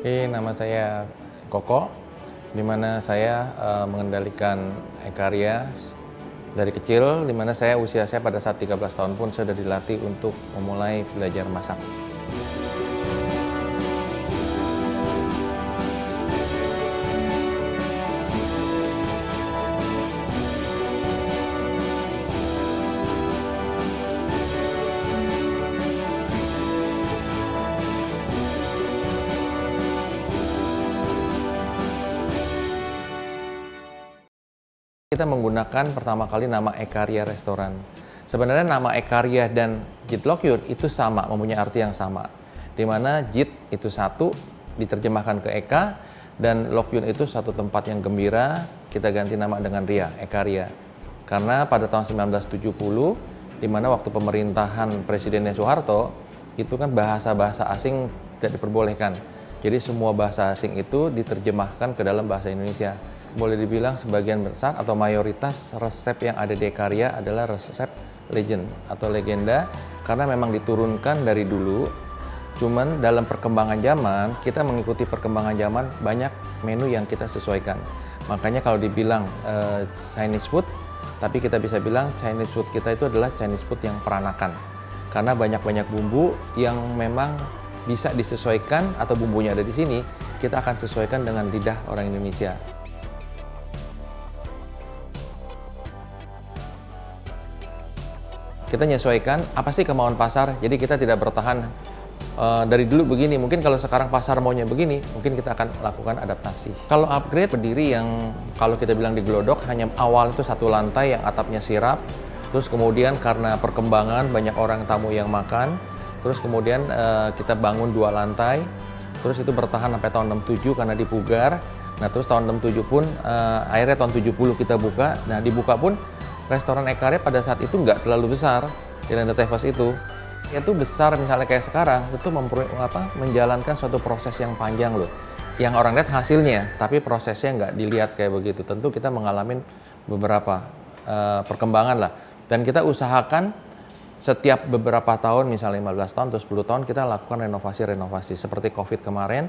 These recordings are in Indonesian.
Nama saya Koko, di mana saya mengendalikan Ekaria dari kecil, di mana usia saya pada saat 13 tahun pun saya sudah dilatih untuk memulai belajar masak. Kita menggunakan pertama kali nama Ekaria Restoran. Sebenarnya nama Ekaria dan Jit Lokyut itu sama, mempunyai arti yang sama. Di mana Jit itu satu, diterjemahkan ke Eka, dan Lokyut itu satu tempat yang gembira, kita ganti nama dengan Ria, Ekaria. Karena pada tahun 1970, di mana waktu pemerintahan Presiden Soeharto, itu kan bahasa-bahasa asing tidak diperbolehkan. Jadi semua bahasa asing itu diterjemahkan ke dalam bahasa Indonesia. Boleh dibilang sebagian besar atau mayoritas resep yang ada di Ekaria adalah resep legend atau legenda karena memang diturunkan dari dulu. Cuman dalam perkembangan zaman, kita mengikuti perkembangan zaman, banyak menu yang kita sesuaikan. Makanya kalau dibilang Chinese food, tapi kita bisa bilang Chinese food kita itu adalah Chinese food yang peranakan. Karena banyak-banyak bumbu yang memang bisa disesuaikan atau bumbunya ada di sini, kita akan sesuaikan dengan lidah orang Indonesia. Kita menyesuaikan apa sih kemauan pasar, jadi kita tidak bertahan dari dulu begini, mungkin kalau sekarang pasar maunya begini, mungkin kita akan lakukan adaptasi. Kalau upgrade berdiri yang kalau kita bilang di Glodok, hanya awal itu satu lantai yang atapnya sirap, terus kemudian karena perkembangan banyak orang tamu yang makan, terus kemudian kita bangun 2 lantai, terus itu bertahan sampai tahun 67 karena dipugar. Nah terus tahun 67 pun akhirnya tahun 70 kita buka, nah dibuka pun restoran Ekaria pada saat itu nggak terlalu besar di Landa Tevas itu besar misalnya kayak sekarang itu menjalankan suatu proses yang panjang loh, yang orang lihat hasilnya tapi prosesnya nggak dilihat kayak begitu. Tentu kita mengalami beberapa perkembangan lah, dan kita usahakan setiap beberapa tahun, misalnya 15 tahun atau 10 tahun kita lakukan renovasi seperti COVID kemarin,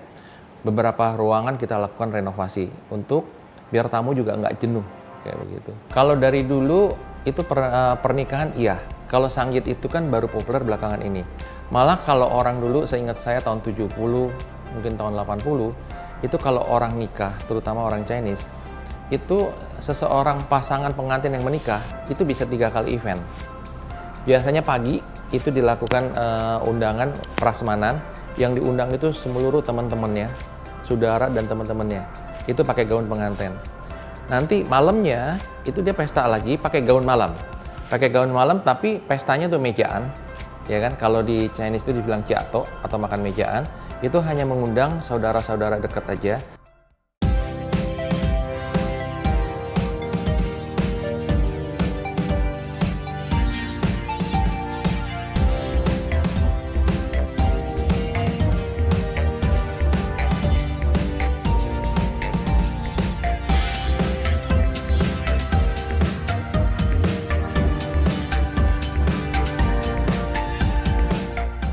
beberapa ruangan kita lakukan renovasi untuk biar tamu juga nggak jenuh kayak begitu. Kalau dari dulu itu pernikahan iya. Kalau sanggit itu kan baru populer belakangan ini. Malah kalau orang dulu, seingat saya tahun 70, mungkin tahun 80, itu kalau orang nikah, terutama orang Chinese, itu seseorang pasangan pengantin yang menikah, itu bisa 3 kali event. Biasanya pagi, itu dilakukan undangan prasmanan, yang diundang itu seluruh teman-temannya, saudara dan teman-temannya. Itu pakai gaun pengantin. Nanti malamnya itu dia pesta lagi pakai gaun malam. Pakai gaun malam tapi pestanya tuh mejaan. Ya kan? Kalau di Chinese itu dibilang ciato atau makan mejaan, itu hanya mengundang saudara-saudara dekat aja.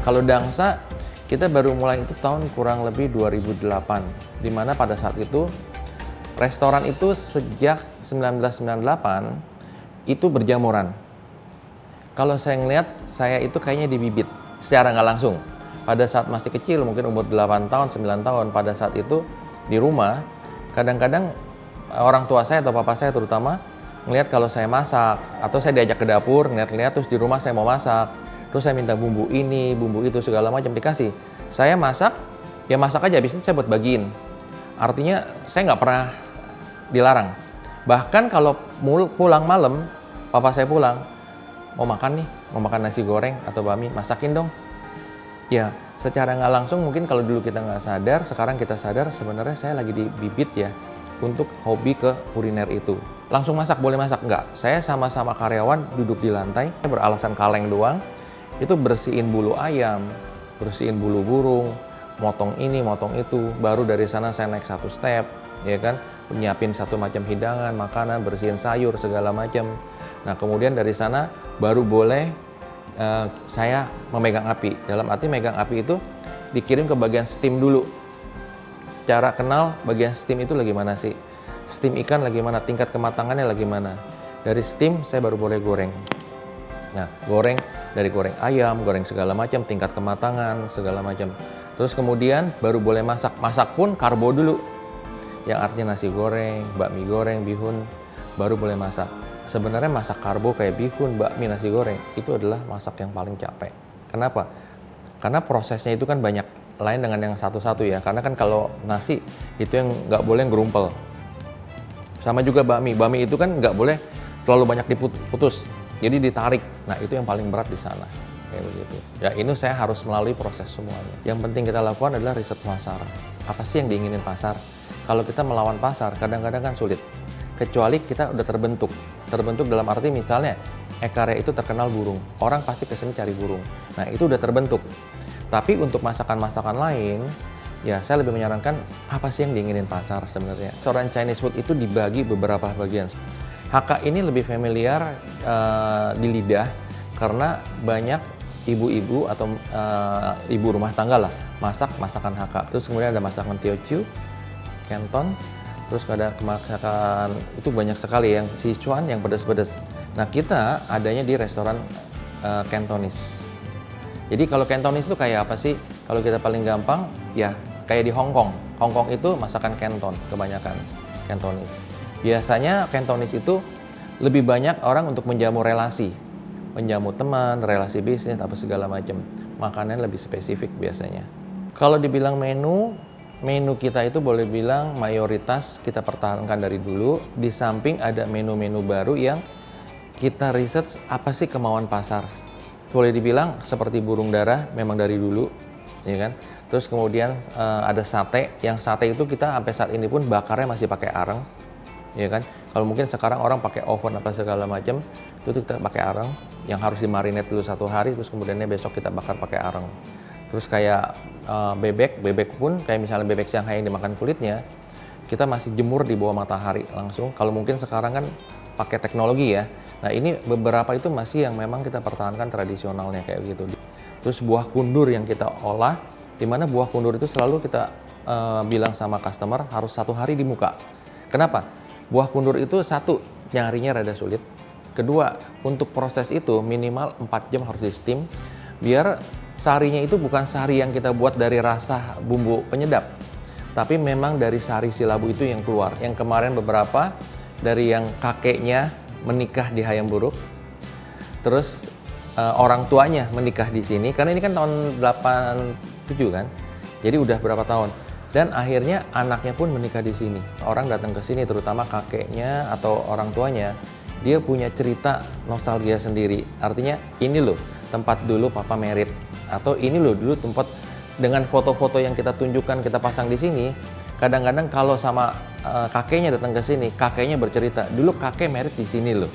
Kalau Dangsa, kita baru mulai itu tahun kurang lebih 2008, di mana pada saat itu restoran itu sejak 1998 itu berjamuran. Kalau saya ngelihat, saya itu kayaknya dibibit secara nggak langsung. Pada saat masih kecil, mungkin umur 8 tahun, 9 tahun, pada saat itu di rumah, kadang-kadang orang tua saya atau papa saya terutama ngelihat kalau saya masak, atau saya diajak ke dapur, ngeliat-ngeliat terus di rumah saya mau masak. Terus saya minta bumbu ini, bumbu itu, segala macam dikasih. Saya masak, ya masak aja, habis itu saya buat bagiin. Artinya saya nggak pernah dilarang. Bahkan kalau pulang malam, papa saya pulang, mau makan nih, mau makan nasi goreng atau bami, masakin dong. Ya, secara nggak langsung mungkin kalau dulu kita nggak sadar, sekarang kita sadar sebenarnya saya lagi dibibit ya untuk hobi ke kuliner itu. Langsung masak, boleh masak? Nggak. Saya sama-sama karyawan duduk di lantai, beralasan kaleng doang, itu bersihin bulu ayam, bersihin bulu burung, motong ini, motong itu. Baru dari sana saya naik satu step, ya kan, nyiapin satu macam hidangan, makanan, bersihin sayur, segala macam. Nah, kemudian dari sana baru boleh saya memegang api. Dalam arti megang api itu dikirim ke bagian steam dulu. cara kenal bagian steam itu lagi mana sih. Steam ikan lagi mana, tingkat kematangannya lagi mana. Dari steam saya baru boleh goreng. Nah, goreng dari goreng ayam, goreng segala macam, tingkat kematangan segala macam. Terus kemudian baru boleh masak. Masak pun karbo dulu. Yang artinya nasi goreng, bakmi goreng, bihun, baru boleh masak. Sebenarnya masak karbo kayak bihun, bakmi, nasi goreng itu adalah masak yang paling capek. Kenapa? Karena prosesnya itu kan banyak, lain dengan yang satu-satu ya. Karena kan kalau nasi itu yang nggak boleh gerumpel. Sama juga bakmi. Bakmi itu kan nggak boleh terlalu banyak diputus. Jadi ditarik. Nah, itu yang paling berat di sana. Kayak begitu. Ya, ini saya harus melalui proses semuanya. Yang penting kita lakukan adalah riset pasar. Apa sih yang diinginin pasar? Kalau kita melawan pasar, kadang-kadang kan sulit. Kecuali kita udah terbentuk. Terbentuk dalam arti misalnya, Ekaria itu terkenal burung. Orang pasti kesini cari burung. Nah, itu udah terbentuk. Tapi untuk masakan-masakan lain, ya saya lebih menyarankan apa sih yang diinginin pasar sebenarnya. Restoran Chinese food itu dibagi beberapa bagian. HK ini lebih familiar di lidah karena banyak ibu-ibu atau ibu rumah tangga lah masak masakan HK. Terus kemudian ada masakan Teochew, Canton, terus ada masakan itu banyak sekali yang Sichuan yang pedas-pedas. Nah, kita adanya di restoran Cantonese. Jadi kalau Cantonese itu kayak apa sih? Kalau kita paling gampang ya kayak di Hong Kong. Hong Kong itu masakan Canton kebanyakan Cantonese. Biasanya Cantonese itu lebih banyak orang untuk menjamu relasi, menjamu teman, relasi bisnis, apa segala macam. Makanan lebih spesifik biasanya. Kalau dibilang menu kita itu boleh bilang mayoritas kita pertahankan dari dulu. Di samping ada menu-menu baru yang kita riset apa sih kemauan pasar. Boleh dibilang seperti burung darah memang dari dulu, ya kan. Terus kemudian ada sate. Yang sate itu kita sampai saat ini pun bakarnya masih pakai arang. Ya kan, kalau mungkin sekarang orang pakai oven apa segala macam, itu kita pakai arang yang harus dimarinate dulu 1 hari, terus kemudiannya besok kita bakar pakai arang. Terus kayak bebek pun kayak misalnya bebek Shanghai yang dimakan kulitnya, kita masih jemur di bawah matahari langsung. Kalau mungkin sekarang kan pakai teknologi ya. Nah, ini beberapa itu masih yang memang kita pertahankan tradisionalnya kayak gitu. Terus buah kundur yang kita olah, di mana buah kundur itu selalu kita bilang sama customer harus 1 hari di muka. Kenapa? Buah kundur itu satu, nyarinya rada sulit. Kedua, untuk proses itu minimal 4 jam harus di steam, biar sarinya itu bukan sari yang kita buat dari rasa bumbu penyedap, tapi memang dari sari si labu itu yang keluar. Yang kemarin beberapa dari yang kakeknya menikah di Hayam Buruk, terus orang tuanya menikah di sini, karena ini kan tahun 87 kan, jadi udah berapa tahun. Dan akhirnya anaknya pun menikah di sini. Orang datang ke sini, terutama kakeknya atau orang tuanya, dia punya cerita nostalgia sendiri. Artinya ini loh tempat dulu papa merit, atau ini loh dulu tempat dengan foto-foto yang kita tunjukkan, kita pasang di sini. Kadang-kadang kalau sama kakeknya datang ke sini, kakeknya bercerita, dulu kakek merit di sini loh.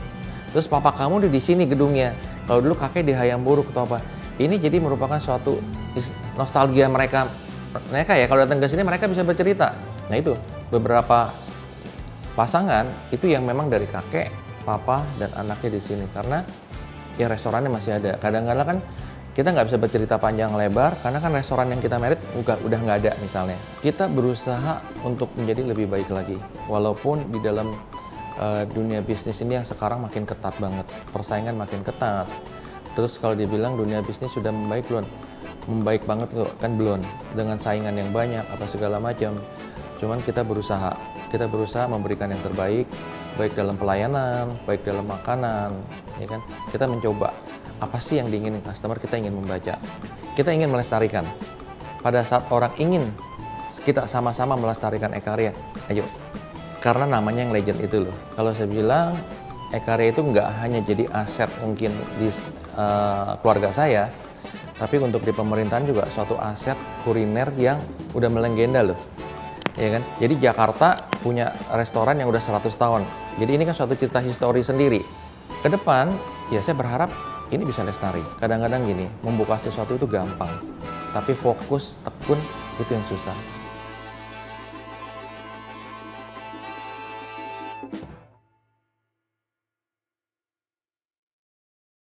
Terus papa kamu di sini gedungnya. Kalau dulu kakek di Hayam Buruk atau apa. Ini jadi merupakan suatu nostalgia mereka ya, kalau datang ke sini mereka bisa bercerita. Nah, itu beberapa pasangan itu yang memang dari kakek, papa, dan anaknya di sini karena ya restorannya masih ada. Kadang-kadang kan kita nggak bisa bercerita panjang lebar karena kan restoran yang kita merit udah nggak ada misalnya. Kita berusaha untuk menjadi lebih baik lagi, walaupun di dalam dunia bisnis ini yang sekarang makin ketat banget, persaingan makin ketat. Terus kalau dibilang dunia bisnis sudah membaik belum? Membaik banget kan belum, dengan saingan yang banyak apa segala macam. Cuman kita berusaha memberikan yang terbaik, baik dalam pelayanan, baik dalam makanan, ya kan. Kita mencoba apa sih yang diinginin customer, kita ingin membaca, kita ingin melestarikan. Pada saat orang ingin kita sama-sama melestarikan Ekaria, ayo, karena namanya yang legend itu loh. Kalau saya bilang Ekaria itu nggak hanya jadi aset mungkin di keluarga saya, tapi untuk di pemerintahan juga suatu aset kuliner yang udah melegenda loh, ya kan. Jadi Jakarta punya restoran yang udah 100 tahun, jadi ini kan suatu cerita histori sendiri. Ke depan, ya saya berharap ini bisa lestari. Kadang-kadang gini, membuka sesuatu itu gampang, tapi fokus, tekun, itu yang susah.